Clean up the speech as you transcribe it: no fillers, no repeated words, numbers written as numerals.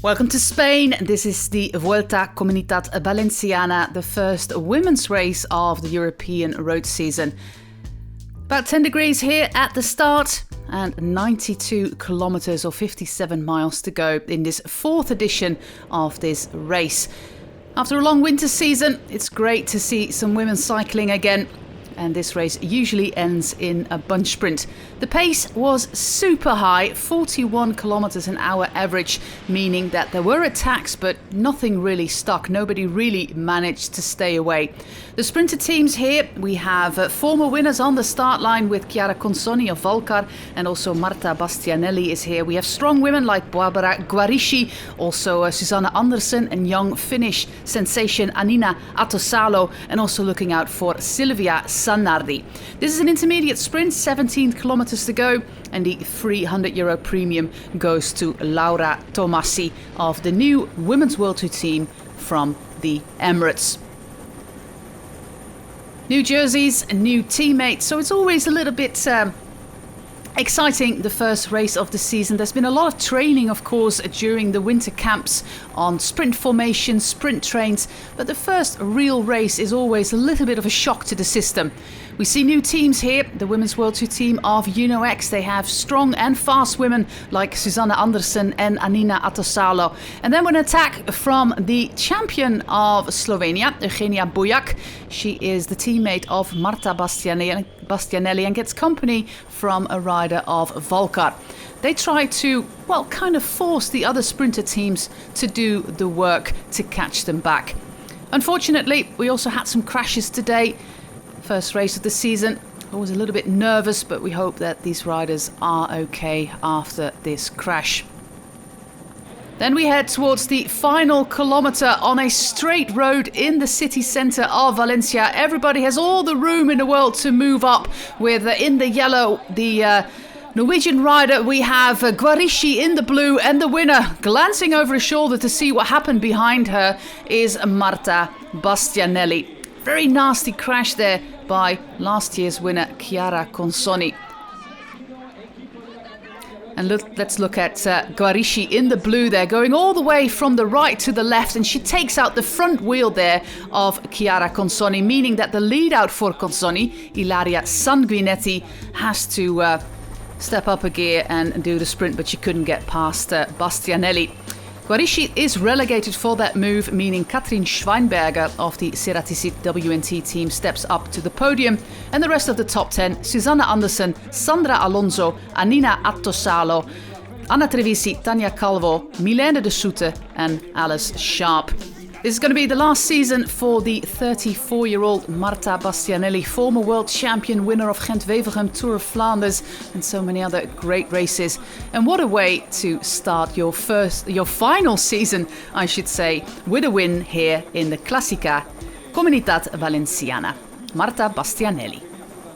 Welcome to Spain. This is the Vuelta Comunitat Valenciana, the first women's race of the European road season. About 10 degrees here at the start and 92 kilometers or 57 miles to go in this fourth edition of this race. After a long winter season, it's great to see some women cycling again. And this race usually ends in a bunch sprint. The pace was super high, 41 kilometers an hour average, meaning that there were attacks, but nothing really stuck. Nobody really managed to stay away. The sprinter teams here, we have former winners on the start line with Chiara Consonni of Valcar, and also Marta Bastianelli is here. We have strong women like Barbara Guarischi, also Susanne Andersen, and young Finnish sensation Annina Attosalo, and also looking out for Silvia Sanardi. This is an intermediate sprint, 17 kilometers to go, and the €300 premium goes to Laura Tomassi of the new Women's World Tour team from the Emirates. New jerseys, new teammates, so it's always a little bit exciting, the first race of the season. There's been a lot of training, of course, during the winter camps on sprint formation, sprint trains, but the first real race is always a little bit of a shock to the system. We see new teams here, the Women's World Tour team of UNOX. They have strong and fast women like Susanne Andersen and Annina Attosalo. And then an attack from the champion of Slovenia, Eugenia Bujak. She is the teammate of Marta Bastianelli and gets company from a rider of Valcar. They try to, kind of force the other sprinter teams to do the work to catch them back. Unfortunately, we also had some crashes today. First race of the season. I was a little bit nervous, but we hope that these riders are okay after this crash. Then we head towards the final kilometer on a straight road in the city centre of Valencia. Everybody has all the room in the world to move up with, in the yellow, the Norwegian rider. We have Guarischi in the blue, and the winner, glancing over his shoulder to see what happened behind her, is Marta Bastianelli. Very nasty crash there by last year's winner, Chiara Consonni. And let's look at Guarischi in the blue there, going all the way from the right to the left, and she takes out the front wheel there of Chiara Consonni, meaning that the lead out for Consonni, Ilaria Sanguinetti, has to step up a gear and do the sprint, but she couldn't get past Bastianelli. Guarischi is relegated for that move, meaning Katrin Schweinberger of the Ceratisit WNT team steps up to the podium, and the rest of the top 10, Susanne Andersen, Sandra Alonso, Annina Attosalo, Anna Trevisi, Tania Calvo, Milene de Soete and Alice Sharp. This is going to be the last season for the 34-year-old Marta Bastianelli, former world champion, winner of Gent-Wevelgem, Tour of Flanders, and so many other great races. And what a way to start your final season, I should say, with a win here in the Classica Comunitat Valenciana. Marta Bastianelli.